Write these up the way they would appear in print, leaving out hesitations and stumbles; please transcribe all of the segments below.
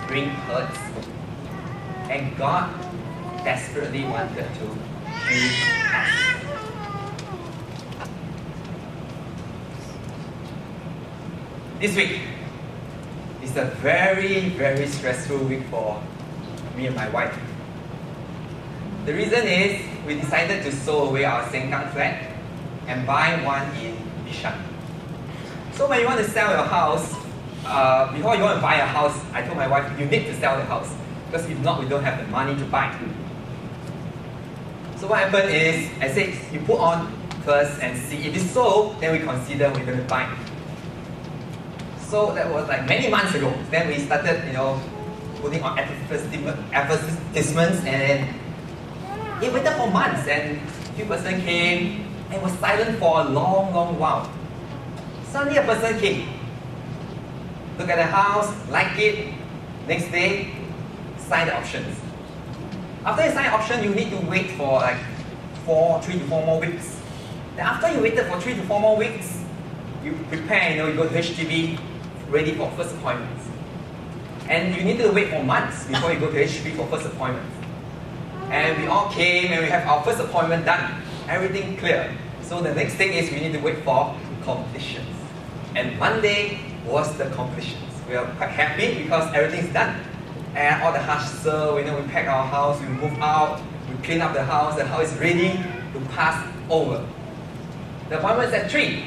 bring hurts, and God desperately wanted to heal us. This week is a very, very stressful week for me and my wife. The reason is we decided to sow away our Sengkang flat and buy one in Bishan. So when you want to sell your house, before you want to buy a house, I told my wife, you need to sell the house. Because if not, we don't have the money to buy. So what happened is, I said, you put on first and see. If it's sold, then we consider we're going to buy. So that was like many months ago. Then we started, putting on advertisements, and it waited for months, and a few person came and was silent for a long, long while. Suddenly a person came, look at the house, like it, next day, sign the options. After you sign the option, you need to wait for like 3 to 4 more weeks. Then after you waited for 3 to 4 more weeks, you prepare, you go to HDB, ready for first appointments. And you need to wait for months before you go to HDB for first appointment. And we all came and we have our first appointment done. Everything clear. So the next thing is we need to wait for completions. And Monday was the completions. We are quite happy because everything's done. And all the hustle, we pack our house, we move out, we clean up the house is ready to pass over. The appointment's at 3.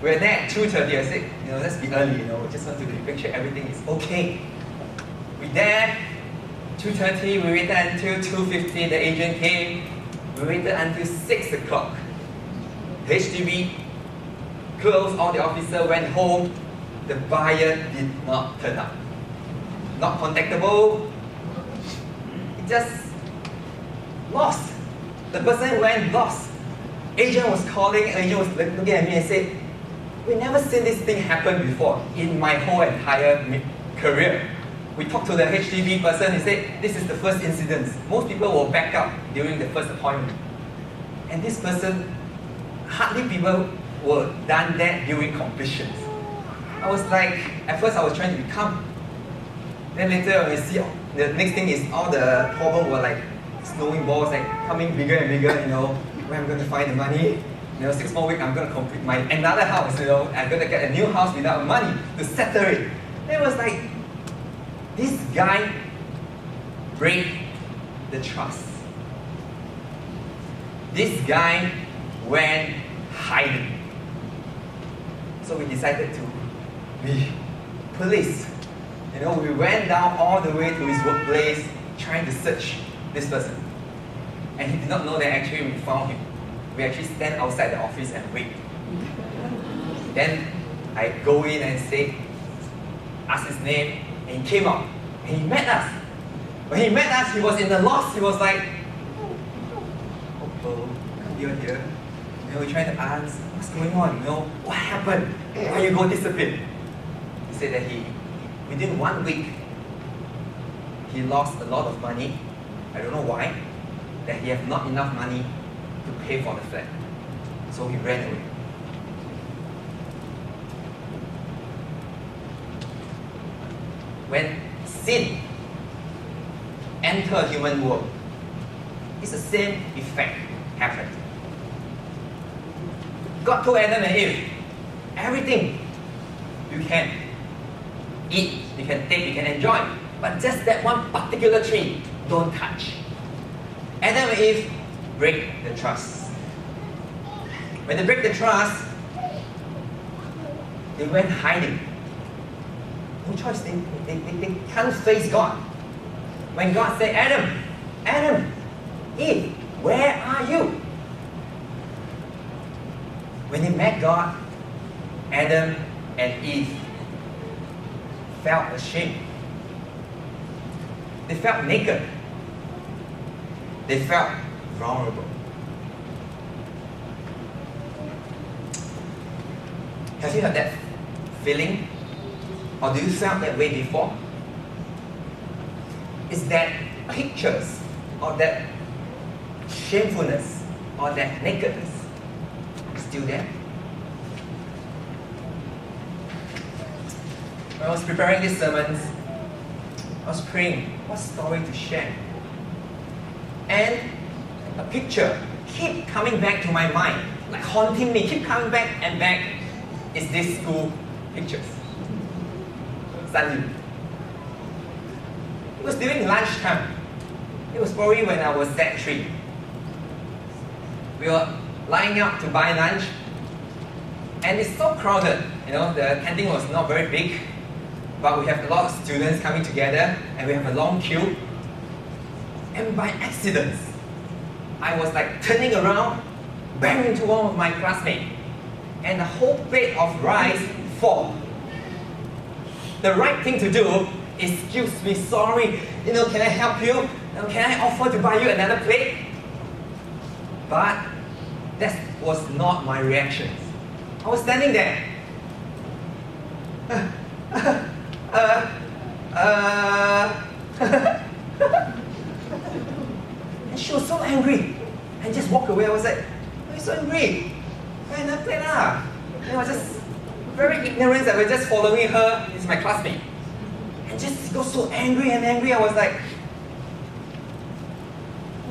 We're there at 2:30. I said, let's be early, we just want to make sure everything is okay. We're there, 2:30, we waited until 2:50, the agent came. We waited until 6 o'clock. HDB closed, all the officers went home. The buyer did not turn up. Not contactable. It just lost. The person went lost. Agent was calling, agent was looking at me and said, we never seen this thing happen before in my whole entire career. We talked to the HDB person, he said, this is the first incident. Most people will back up during the first appointment. And this person, hardly people were done that during completions. I was like, at first I was trying to be calm. Then later when I see, the next thing is all the problems were like snowing balls, like coming bigger and bigger, where I'm going to find the money. 6 more weeks, I'm going to complete my another house, I'm going to get a new house without money to settle it. It was like, this guy break the trust. This guy went hiding. So we decided to be police. We went down all the way to his workplace trying to search this person. And he did not know that actually we found him. We actually stand outside the office and wait. Then I go in and say, ask his name, and he came out. And he met us. When he met us, he was in the lost. He was like, oh, you're here. We're trying to ask, what's going on? What happened? Why you go disappear? He said that within 1 week, he lost a lot of money. I don't know why. That he had not enough money to pay for the flat. So he ran away. When sin enters human world, it's the same effect happened. God told Adam and Eve, everything you can eat, you can take, you can enjoy, but just that one particular tree, don't touch. Adam and Eve break the trust. When they break the trust, they went hiding. No choice, they can't face God. When God said, Adam, Eve, where are you? When they met God, Adam and Eve felt ashamed. They felt naked. They felt vulnerable. Have you had that feeling? Or do you felt that way before? Is that pictures or that shamefulness or that nakedness still there? When I was preparing these sermons, I was praying, what story to share? And a picture keep coming back to my mind, like haunting me, keep coming back and back. Is this school pictures. Suddenly. It was during lunchtime. It was probably when I was SDACC 3. We were lining up to buy lunch, and it's so crowded. The canteen was not very big, but we have a lot of students coming together, and we have a long queue. And by accident, I was like turning around, bang into one of my classmates, and the whole plate of rice fall. The right thing to do is, excuse me, sorry, can I help you? Can I offer to buy you another plate? But that was not my reaction. I was standing there. And she was so angry and just walked away. I was like, why are you so angry? Buy another plate lah. And I was just very ignorant that we're just following her. It's my classmate. And just got so angry and angry. I was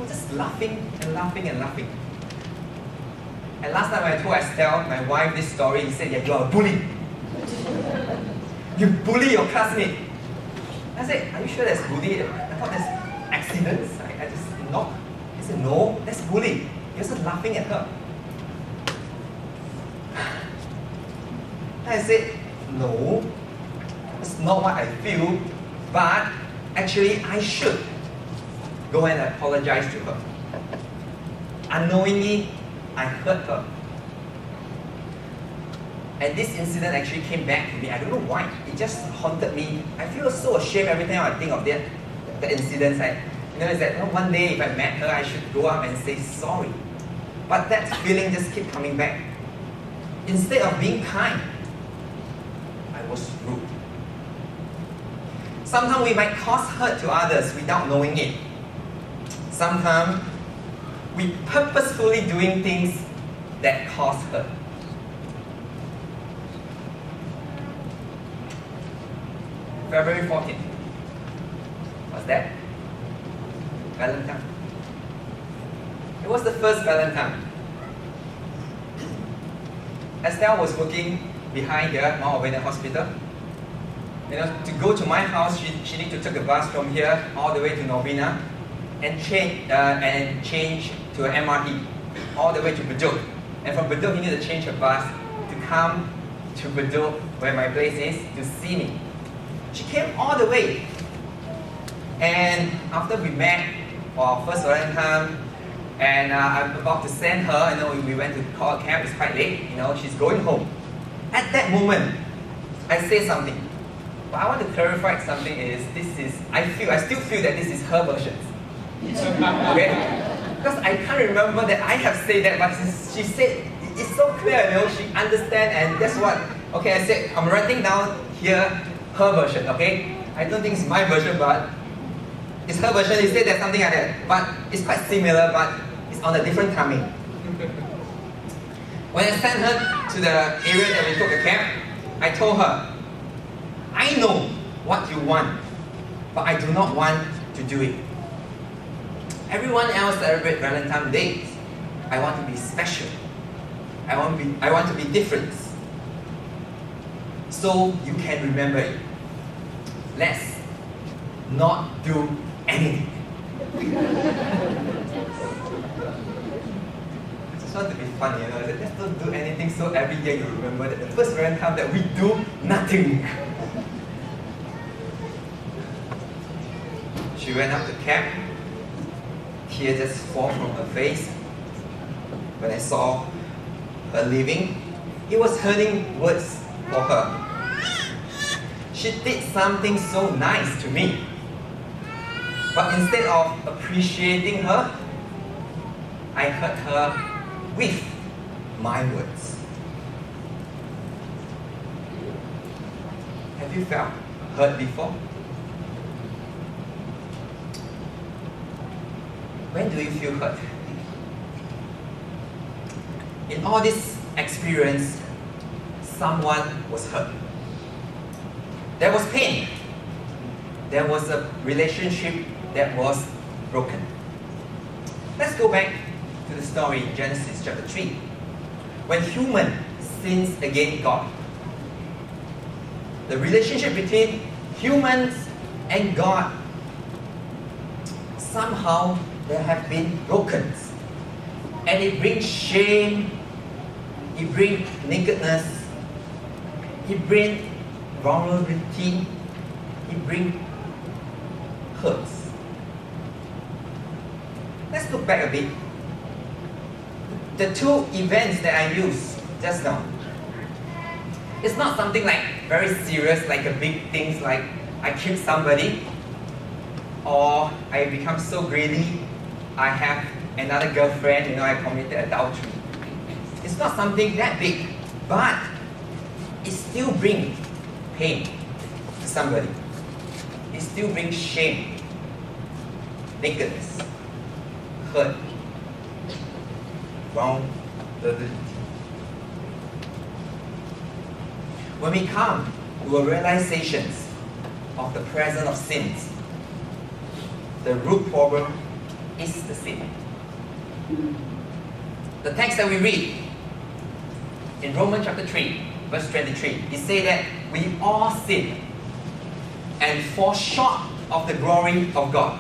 just laughing and laughing and laughing. And last time when I told Estelle, my wife, this story, he said, yeah, you are a bully. You bully your classmate. I said, are you sure that's bully? I thought that's accidents. I just knocked. He said, no, that's bully. You're just laughing at her. I said, no, it's not what I feel, but actually I should go and apologize to her. Unknowingly, I hurt her. And this incident actually came back to me. I don't know why. It just haunted me. I feel so ashamed every time I think of the incidents. It's that one day if I met her, I should go up and say sorry. But that feeling just kept coming back. Instead of being kind, I was rude. Sometimes we might cause hurt to others without knowing it. Sometimes we purposefully doing things that cause hurt. February 14th. What's that? Valentine. It was the first Valentine. Estelle was working behind here, Mount Alvernia Hospital. To go to my house, she need to take a bus from here all the way to Novena and change to an MRT all the way to Bedok. And from Bedok, he needed to change a bus to come to Bedok, where my place is, to see me. She came all the way. And after we met for our first Valentine, and I'm about to send her, we went to call a cab, it's quite late, she's going home. At that moment, I say something. But I want to clarify something I still feel that this is her version. Okay? Because I can't remember that I have said that, but she said, it's so clear, she understands, and that's what, okay, I said, I'm writing down here her version, okay? I don't think it's my version, but it's her version. He said that something like that, but it's quite similar, but it's on a different timing. When I sent her to the area that we took a cab, I told her, I know what you want, but I do not want to do it. Everyone else celebrates Valentine's Day. I want to be special. I want to be different. So you can remember it. Let's not do anything. I just want to be fun, let's not do anything so every year you remember that the first Valentine that we do nothing. She went up the cab. Tears just fall from her face. When I saw her leaving, it was hurting words for her. She did something so nice to me. But instead of appreciating her, I hurt her with my words. Have you felt hurt before? When do you feel hurt? In all this experience, someone was hurt. There was pain. there was a relationship that was broken. Let's go back to the story in Genesis chapter 3. When human sins against God, the relationship between humans and God, somehow there have been broken. And it brings shame, it brings nakedness, it brings vulnerability, it brings hurts. Let's look back a bit. The two events that I used just now, it's not something like very serious, like a big things like I killed somebody, or I become so greedy, I have another girlfriend, I committed adultery. It's not something that big, but it still brings pain to somebody. It still brings shame, nakedness, hurt, vulnerability. When we come to a realization of the presence of sins, the root problem is the sin. The text that we read in Romans chapter 3, verse 23, it says that we all sin and fall short of the glory of God.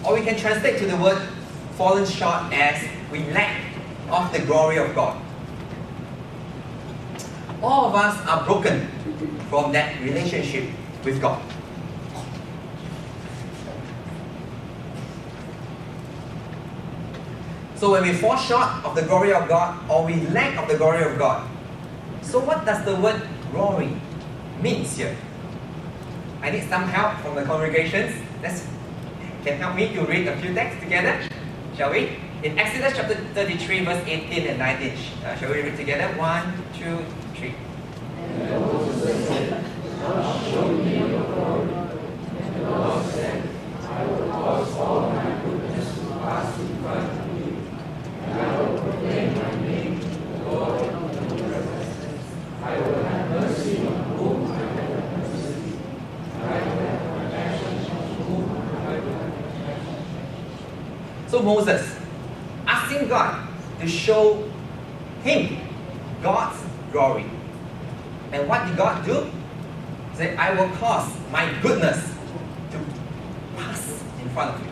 Or we can translate to the word fallen short as we lack of the glory of God. All of us are broken from that relationship with God. So when we fall short of the glory of God, or we lack of the glory of God, so what does the word glory means here? I need some help from the congregations. Can help me to read a few texts together, shall we? In Exodus chapter 33, verse 18 and 19, shall we read together? 1, 2, 3. And Moses said, "Thou show me your glory." And the Lord said, "I will cause all my goodness to pass in front of you, and I will proclaim my name, the Lord of the universe. I will have mercy on whom I will have mercy, and I will have compassion on whom I will have compassion." So Moses asking God to show him God's glory. And what did God do? He said, "I will cause my goodness to pass in front of you."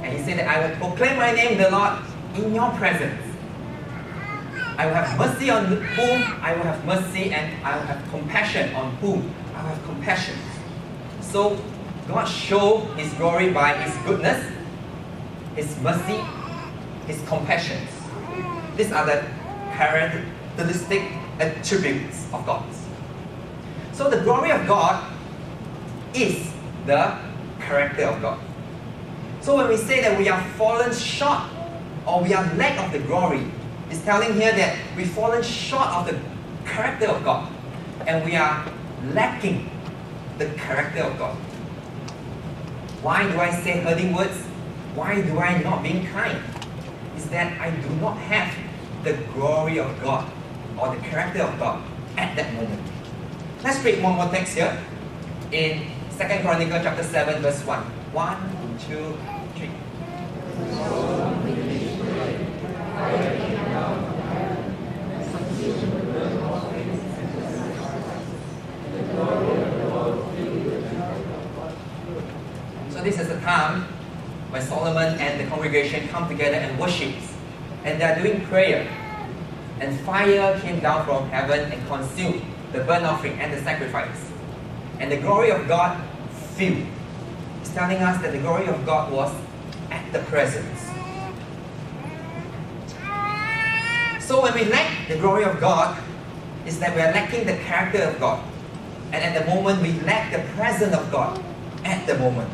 And he said that I will proclaim my name, the Lord, in your presence. I will have mercy on whom I will have mercy, and I will have compassion on whom I will have compassion. So God showed His glory by His goodness, His mercy, His compassion. These are the characteristic attributes of God. So the glory of God is the character of God. So when we say that we are fallen short, or we are lack of the glory, it's telling here that we've fallen short of the character of God, and we are lacking the character of God. Why do I say hurting words? Why do I not being kind? Is that I do not have the glory of God or the character of God at that moment. Let's read one more text here in 2 Chronicles chapter 7 verse 1. 1, 2, 3. So this is the time when Solomon and the congregation come together and worship, and they are doing prayer, and fire came down from heaven and consumed the burnt offering and the sacrifice, and the glory of God filled. It's telling us that the glory of God was at the presence. So when we lack the glory of God, it's that we are lacking the character of God, and at the moment we lack the presence of God at the moment.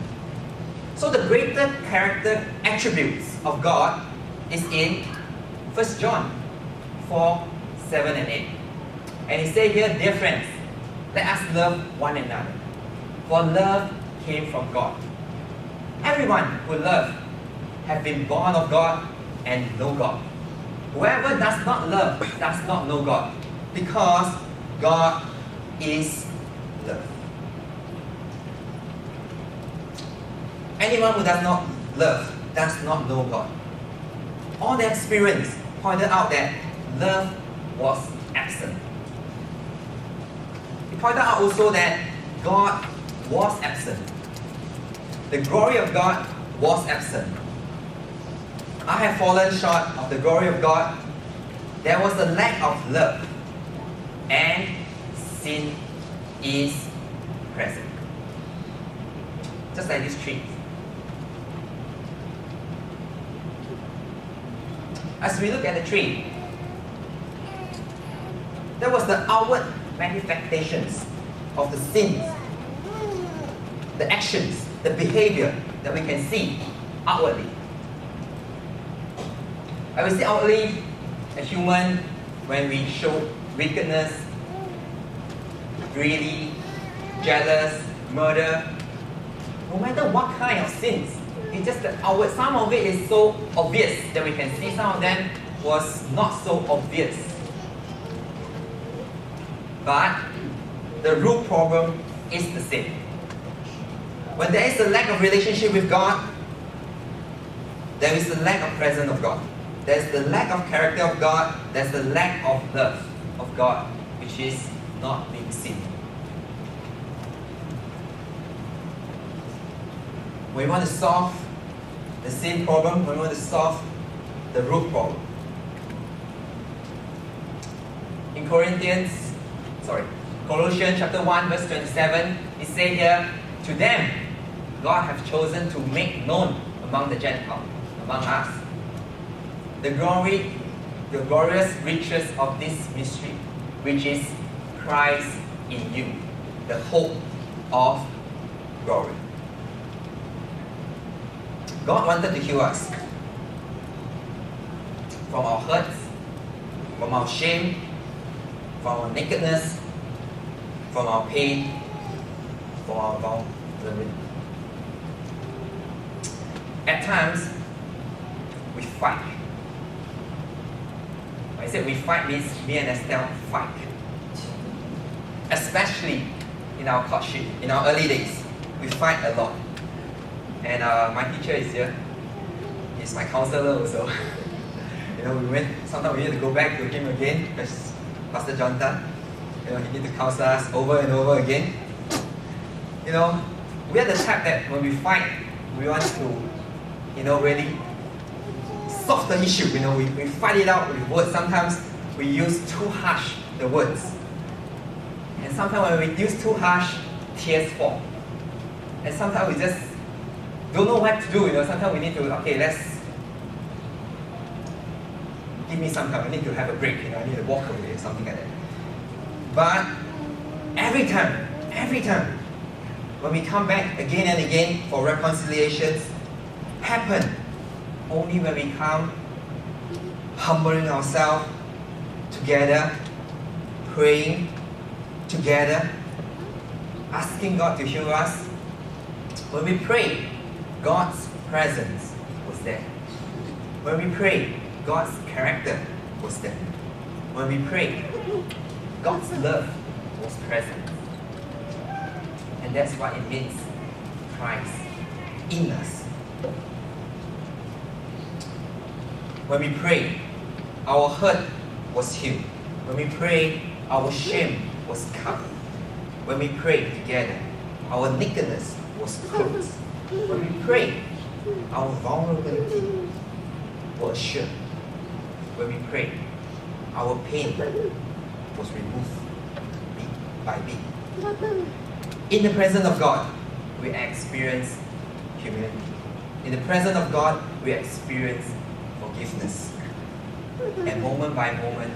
So the greater character attributes of God is in 1 John 4, 7 and 8. And he said here, "Dear friends, let us love one another, for love came from God. Everyone who loves has been born of God and know God. Whoever does not love does not know God, because God is love." anyone who does not love does not know God. All the experience pointed out that love was absent. He pointed out also that God was absent. The glory of God was absent. I have fallen short of the glory of God. There was a lack of love, and sin is present. Just like this tree. As we look at the tree, there was the outward manifestations of the sins, the actions, the behavior that we can see outwardly. I will see outwardly a human when we show wickedness, greedy, jealous, murder, no matter what kind of sins. It's just the outward. Some of it is so obvious that we can see. Some of them was not so obvious. But the root problem is the same. When there is a lack of relationship with God, there is a lack of presence of God. There's the lack of character of God. There's the lack of love of God, which is not being seen. When we want to solve the sin problem, when we want to solve the root problem. In Colossians chapter 1 verse 27, it says here, to them God hath chosen to make known among the Gentiles, among us, the glorious riches of this mystery, which is Christ in you, the hope of glory. God wanted to heal us from our hurts, from our shame, from our nakedness, from our pain, from our vulnerability. At times, we fight. When I said we fight means me and Estelle fight. Especially in our courtship, in our early days, we fight a lot. And my teacher is here. He's my counselor also. Sometimes we need to go back to him again because Pastor John Tan, he need to counsel us over and over again. We are the type that when we fight, we want to, really solve the issue. We fight it out with words. Sometimes we use too harsh the words. And sometimes when we use too harsh, tears fall. And sometimes we just don't know what to do. Sometimes we need to, give me some time. I need to have a break. I need to walk away, something like that. But every time, when we come back again and again for reconciliations, happen only when we come humbling ourselves together, praying together, asking God to heal us. When we pray, God's presence was there. When we pray, God's character was there. When we pray, God's love was present. And that's what it means, Christ in us. When we pray, our hurt was healed. When we pray, our shame was covered. When we pray together, our nakedness was clothed. When we pray, our vulnerability was assured. When we pray, our pain was removed bit by bit. In the presence of God, we experience humility. In the presence of God, we experience forgiveness. And moment by moment,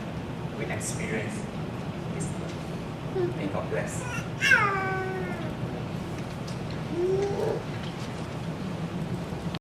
we experience His love. May God bless.